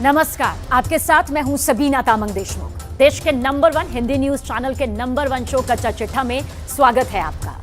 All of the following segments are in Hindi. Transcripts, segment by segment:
नमस्कार, आपके साथ मैं हूं सबीना तामंग देशमुख। देश के नंबर 1 हिंदी न्यूज चैनल के नंबर 1 शो कच्चा चिट्ठा में स्वागत है आपका।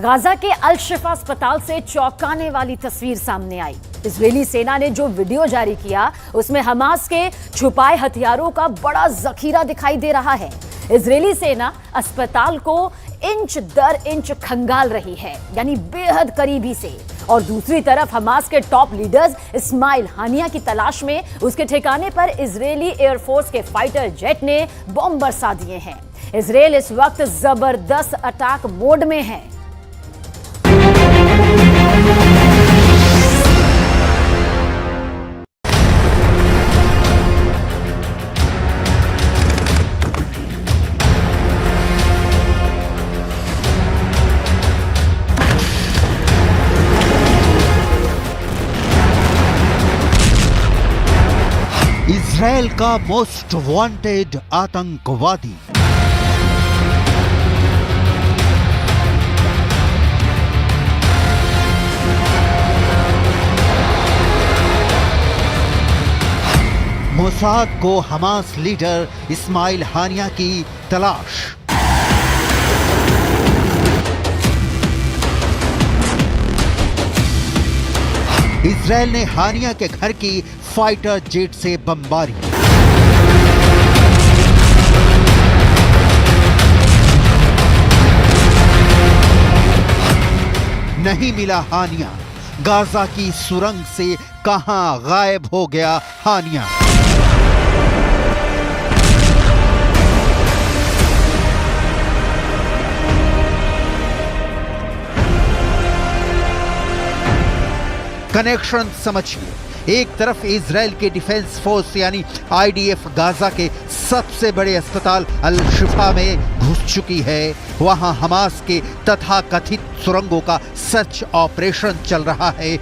गाजा के अल शिफा अस्पताल से चौंकाने वाली तस्वीर सामने आई। इजरायली सेना ने जो वीडियो जारी किया उसमें हमास के छुपाए हथियारों का बड़ा जखीरा दिखाई दे रहा है। इजरायली सेना अस्पताल को इंच दर इंच खंगाल रही है, यानी बेहद करीबी से। और दूसरी तरफ हमास के टॉप लीडर्स इस्माइल हानिया की तलाश में उसके ठिकाने पर इजरायली एयरफोर्स के फाइटर जेट ने बम बरसा दिए हैं। इजरायल इस वक्त जबरदस्त अटैक मोड में है। इजरायल का मोस्ट वांटेड आतंकवादी। मोसाद को हमास लीडर इस्माइल हानिया की तलाश। इजरायल ने हानिया के घर की फाइटर जेट से बमबारी। नहीं मिला हानिया। गाजा की सुरंग से कहां गायब हो गया हानिया। कनेक्शन समझिए। एक तरफ इजरायल के डिफेंस फोर्स यानी आईडीएफ गाजा के सबसे बड़े अस्पताल अल शिफा में घुस चुकी है। वहां हमास के तथाकथित सुरंगों का सर्च ऑपरेशन चल रहा है।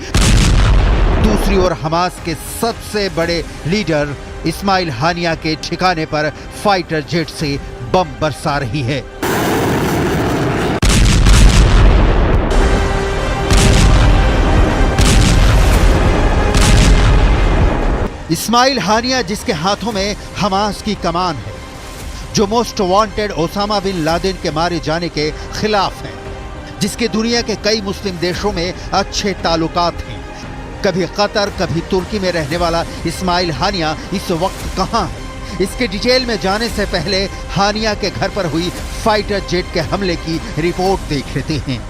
दूसरी ओर हमास के सबसे बड़े लीडर इस्माइल हानिया के ठिकाने पर फाइटर जेट से बम बरसा रही है। इस्माइल हानिया जिसके हाथों में हमास की कमान है, जो most wanted Osama bin Laden के मारे जाने के खिलाफ है, जिसके दुनिया के कई मुस्लिम देशों में अच्छे ताल्लुकात हैं, कभी कतर कभी तुर्की में रहने वाला इस्माइल हानिया इस वक्त कहां है? इसके डिटेल में जाने से पहले हानिया के घर पर हुई फाइटर जेट के हमले की रिपोर्ट देख लेते हैं।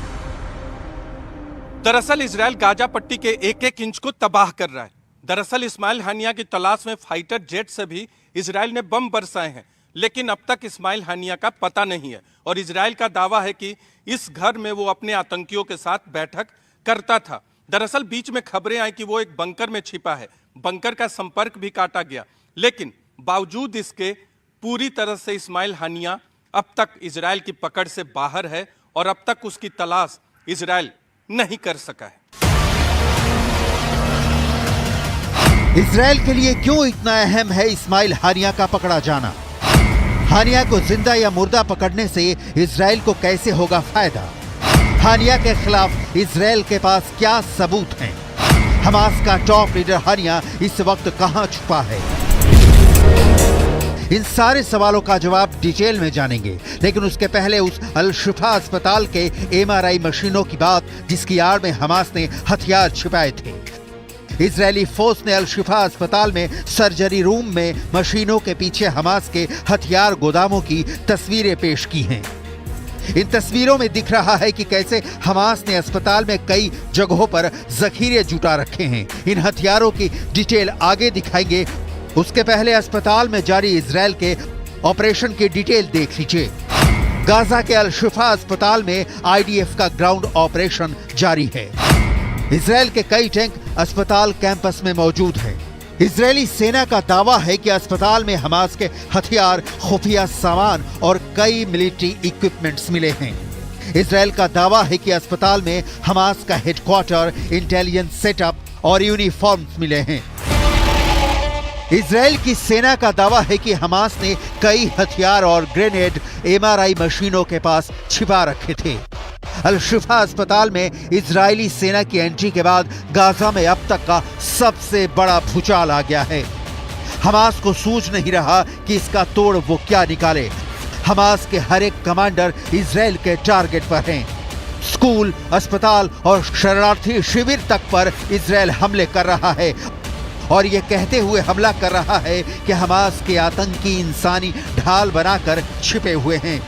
दरअसल इजरायल गाजा पट्टी के एक एक इंच को तबाह कर रहा है। दरअसल इस्माइल हानिया की तलाश में फाइटर जेट से भी इजरायल ने बम बरसाए हैं, लेकिन अब तक इस्माइल हानिया का पता नहीं है। और इजरायल का दावा है कि इस घर में वो अपने आतंकियों के साथ बैठक करता था। दरअसल बीच में खबरें आई कि वो एक बंकर में छिपा है। बंकर का संपर्क भी काटा गया, लेकिन बावजूद इसके पूरी तरह से इस्माइल हानिया अब तक इजरायल की पकड़ से बाहर है और अब तक उसकी तलाश इजरायल नहीं कर सका है। इजरायल के लिए क्यों इतना अहम है इस्माइल हानिया का पकड़ा जाना? हानिया को जिंदा या मुर्दा पकड़ने से इजरायल को कैसे होगा फायदा? हानिया के खिलाफ इजरायल के पास क्या सबूत हैं? हमास का टॉप लीडर हानिया इस वक्त कहां छुपा है? इन सारे सवालों का जवाब डिटेल में जानेंगे, लेकिन उसके पहले उस अल शिफा अस्पताल के एमआरआई मशीनों की बात जिसकी आड़ में हमास ने हथियार छिपाए थे। इजरायली फोर्स ने अल शिफा अस्पताल में सर्जरी रूम में मशीनों के पीछे हमास के हथियार गोदामों की तस्वीरें पेश की हैं। इन तस्वीरों में दिख रहा है कि कैसे हमास ने अस्पताल में कई जगहों पर जखीरे जुटा रखे हैं। इन हथियारों की डिटेल आगे दिखाएंगे। उसके पहले अस्पताल में जारी इजरायल के ऑपरेशन की डिटेल देख लीजिए। गाजा के अल शिफा अस्पताल में आईडीएफ का ग्राउंड ऑपरेशन जारी है। इजरायल के कई टैंक अस्पताल कैंपस में मौजूद हैं। इजरायली सेना का दावा है कि अस्पताल में हमास के हथियार, खुफिया सामान और कई मिलिट्री इक्विपमेंट्स मिले हैं। इजरायल का दावा है कि अस्पताल में हमास का हेडक्वार्टर, इंटेलिजेंस सेटअप और यूनिफॉर्म्स मिले हैं। इजरायल की सेना का दावा है कि हमास ने कई हथियार और ग्रेनेड एमआरआई मशीनों के पास छिपा रखे थे। अल शिफा अस्पताल में इजरायली सेना की एंट्री के बाद गाजा में अब तक का सबसे बड़ा भूचाल आ गया है। हमास को सूझ नहीं रहा कि इसका तोड़ वो क्या निकाले। हमास के हर एक कमांडर इजराइल के टारगेट पर हैं। स्कूल, अस्पताल और शरणार्थी शिविर तक पर इजराइल हमले कर रहा है और ये कहते हुए हमला कर रहा है कि हमास के आतंकी इंसानी ढाल बनाकर छिपे हुए हैं।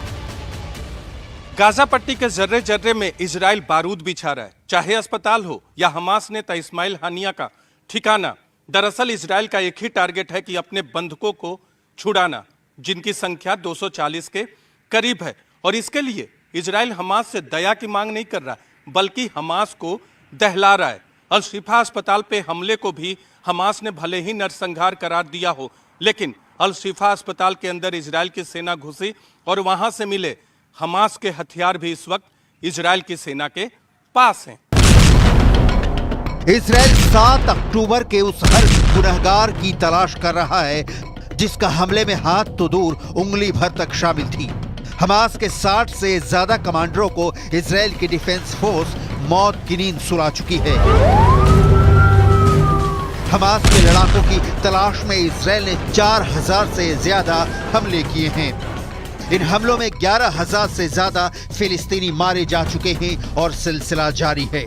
गाजा पट्टी के जर्रे जर्रे में इजराइल बारूद बिछा रहा है, चाहे अस्पताल हो या हमास नेता इस्माइल हानिया का ठिकाना। दरअसल इजराइल का एक ही टारगेट है कि अपने बंधकों को छुड़ाना, जिनकी संख्या 240 के करीब है। और इसके लिए इजराइल हमास से दया की मांग नहीं कर रहा, बल्कि हमास को दहला रहा है। अल शिफा अस्पताल पे हमले को भी हमास ने भले ही नरसंहार करार दिया हो, लेकिन अल शिफा अस्पताल के अंदर इजराइल की सेना घुसी और वहां से मिले हमास के हथियार भी इस वक्त इजराइल की सेना के पास हैं। इजराइल 7 अक्टूबर के उस हर गुनहगार की तलाश कर रहा है जिसका हमले में हाथ तो दूर उंगली भर तक शामिल थी। हमास के 60 से ज्यादा कमांडरों को इजराइल की डिफेंस फोर्स मौत की नींद सुला चुकी है। हमास के लड़ाकों की तलाश में इजराइल ने 4000 से ज्यादा हमले किए हैं। इन हमलों में 11,000 से ज्यादा फिलिस्तीनी मारे जा चुके हैं और सिलसिला जारी है।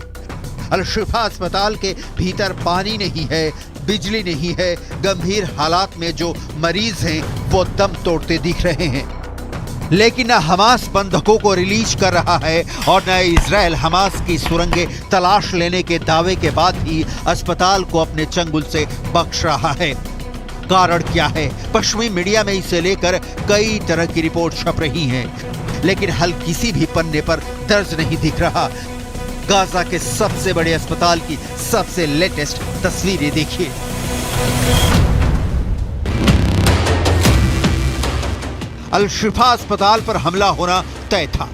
अल शिफा अस्पताल के भीतर पानी नहीं है, बिजली नहीं है। गंभीर हालात में जो मरीज हैं वो दम तोड़ते दिख रहे हैं। लेकिन न हमास बंधकों को रिलीज कर रहा है और न इजराइल हमास की सुरंगें तलाश लेने के दावे के बाद ही अस्पताल को अपने चंगुल से बख्श रहा है। कारण क्या है? पश्चिमी मीडिया में इसे लेकर कई तरह की रिपोर्ट छप रही हैं, लेकिन हल किसी भी पन्ने पर दर्ज नहीं दिख रहा। गाजा के सबसे बड़े अस्पताल की सबसे लेटेस्ट तस्वीरें देखिए। अल शिफा अस्पताल पर हमला होना तय था।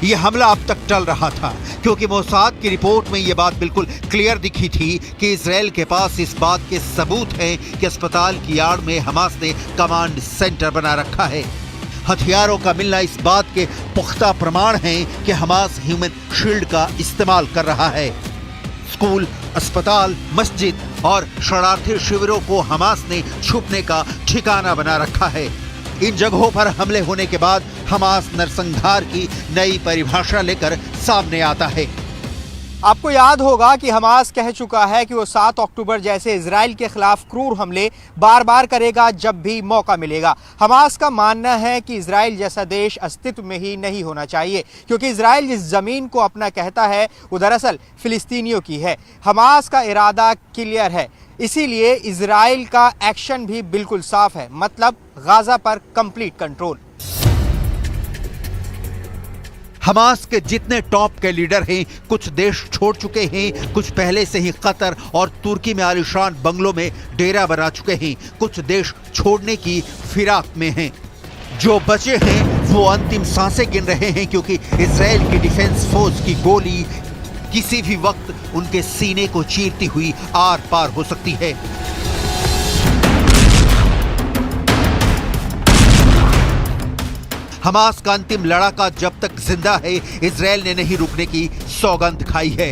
यह हमला अब तक टल रहा था क्योंकि मोसाद की रिपोर्ट में यह बात बिल्कुल क्लियर दिखी थी कि इजराइल के पास इस बात के सबूत हैं कि अस्पताल की आड़ में हमास ने कमांड सेंटर बना रखा है। हथियारों का मिलना इस बात के पुख्ता प्रमाण हैं कि हमास ह्यूमन शील्ड का इस्तेमाल कर रहा है। स्कूल, अस्पताल, मस्जिद और शरणार्थी शिविरों को हमास ने छुपने का ठिकाना बना रखा है। इन जगहों पर हमले होने के बाद हमास नरसंहार की नई परिभाषा लेकर सामने आता है। आपको याद होगा कि हमास कह चुका है कि वो 7 अक्टूबर जैसे इजराइल के खिलाफ क्रूर हमले बार बार करेगा जब भी मौका मिलेगा। हमास का मानना है कि इजराइल जैसा देश अस्तित्व में ही नहीं होना चाहिए, क्योंकि इजराइल जिस ज़मीन को अपना कहता है वो दरअसल फिलिस्तीनियों की है। हमास का इरादा क्लियर है, इसीलिए इजराइल का एक्शन भी बिल्कुल साफ है, मतलब गाजा पर कंप्लीट कंट्रोल। हमास के जितने टॉप के लीडर हैं, कुछ देश छोड़ चुके हैं, कुछ पहले से ही कतर और तुर्की में आलीशान बंगलों में डेरा बना चुके हैं, कुछ देश छोड़ने की फिराक में हैं। जो बचे हैं वो अंतिम सांसें गिन रहे हैं, क्योंकि इजराइल की डिफेंस फोर्स की गोली किसी भी वक्त उनके सीने को चीरती हुई आर पार हो सकती है। हमास का अंतिम लड़ाका जब तक जिंदा है, इजराइल ने नहीं रुकने की सौगंध खाई है।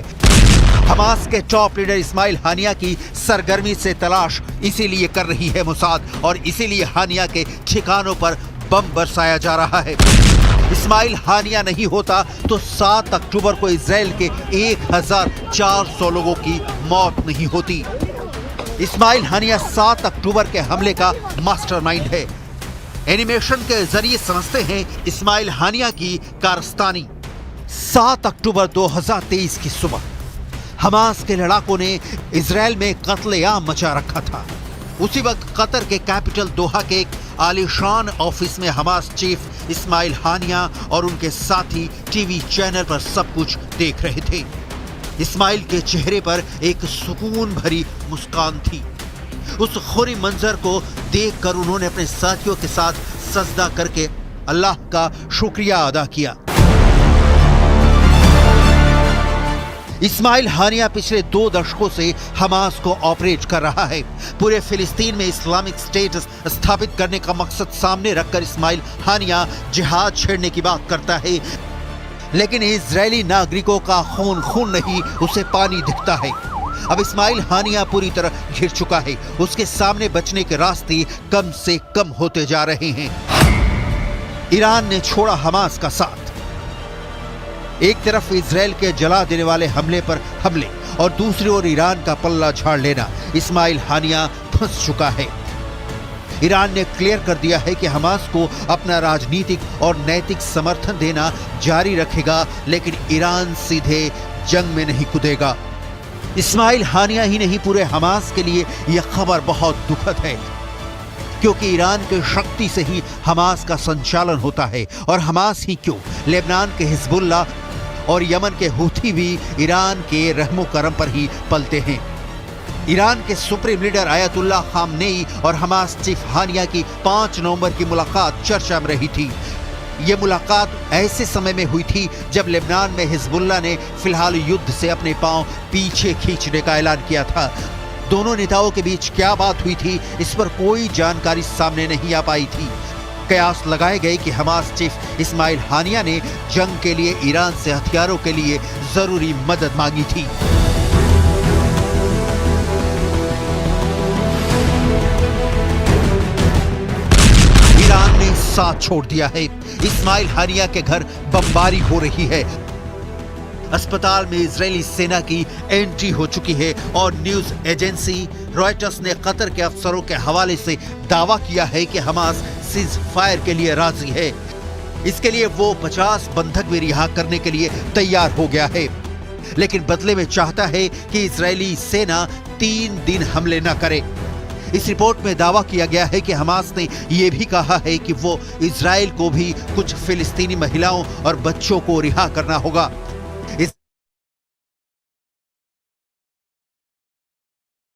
हमास के टॉप लीडर इस्माइल हानिया की सरगर्मी से तलाश इसीलिए कर रही है मोसाद, और इसीलिए हानिया के ठिकानों पर बम बरसाया जा रहा है। इस्माइल हानिया नहीं होता तो 7 अक्टूबर को इजराइल के 1400 लोगों की मौत नहीं होती। इस्माइल हानिया 7 अक्टूबर के हमले का मास्टरमाइंड है। एनिमेशन के जरिए समझते हैं इस्माइल हानिया की कारस्तानी। 7 अक्टूबर 2023 की सुबह हमास के लड़ाकों ने इजराइल में कत्लेआम मचा रखा था। उसी वक्त कतर के कैपिटल दोहा के एक आलीशान ऑफिस में हमास चीफ इस्माइल हानिया और उनके साथी टीवी चैनल पर सब कुछ देख रहे थे। इस्माइल के चेहरे पर एक सुकून भरी मुस्कान थी। उस खुरी मंजर को देखकर उन्होंने अपने साथियों के साथ सजदा करके अल्लाह का शुक्रिया अदा किया। इस्माइल हानिया पिछले 2 दशकों से हमास को ऑपरेट कर रहा है। पूरे फिलिस्तीन में इस्लामिक स्टेट स्थापित करने का मकसद सामने रखकर इस्माइल हानिया जिहाद छेड़ने की बात करता है, लेकिन इजरायली नागरिकों का खून खून नहीं, उसे पानी दिखता है। अब इस्माइल हानिया पूरी तरह घिर चुका है। उसके सामने बचने के रास्ते कम से कम होते जा रहे हैं। ईरान ने छोड़ा हमास का साथ। एक तरफ इजराइल के जला देने वाले हमले पर हमले और दूसरी ओर ईरान का पल्ला झाड़ लेना। इस्माइल हानिया फंस चुका है। ईरान ने क्लियर कर दिया है कि हमास को अपना राजनीतिक और नैतिक समर्थन देना जारी रखेगा, लेकिन ईरान सीधे जंग में नहीं कूदेगा। इस्माइल हानिया ही नहीं, पूरे हमास के लिए यह खबर बहुत दुखद है, क्योंकि ईरान के शक्ति से ही हमास का संचालन होता है। और हमास ही क्यों, लेबनान के हिजबुल्ला और यमन के हूथी भी ईरान के रहमो करम पर ही पलते हैं। ईरान के सुप्रीम लीडर आयतुल्लाह खामनेई और हमास चीफ हानिया की 5 नवंबर की मुलाकात चर्चा में रही थी। ये मुलाकात ऐसे समय में हुई थी जब लेबनान में हिजबुल्ला ने फिलहाल युद्ध से अपने पांव पीछे खींचने का ऐलान किया था। दोनों नेताओं के बीच क्या बात हुई थी, इस पर कोई जानकारी सामने नहीं आ पाई थी। कयास लगाए गए कि हमास चीफ इस्माइल हानिया ने जंग के लिए ईरान से हथियारों के लिए जरूरी मदद मांगी थी। ईरान ने साथ छोड़ दिया है। इस्माइल हानिया के घर बमबारी हो रही है। अस्पताल में इजरायली सेना की एंट्री हो चुकी है और न्यूज एजेंसी रॉयटर्स ने कतर के अफसरों के हवाले से दावा किया है कि हमास सीज फायर के लिए राजी है। इसके लिए वो 50 बंधक भी रिहा करने के लिए तैयार हो गया है, लेकिन बदले में चाहता है कि इजरायली सेना 3 दिन हमले न करे। इस रिपोर्ट में दावा किया गया है कि हमास ने यह भी कहा है कि वो इजराइल को भी कुछ फिलिस्तीनी महिलाओं और बच्चों को रिहा करना होगा। इस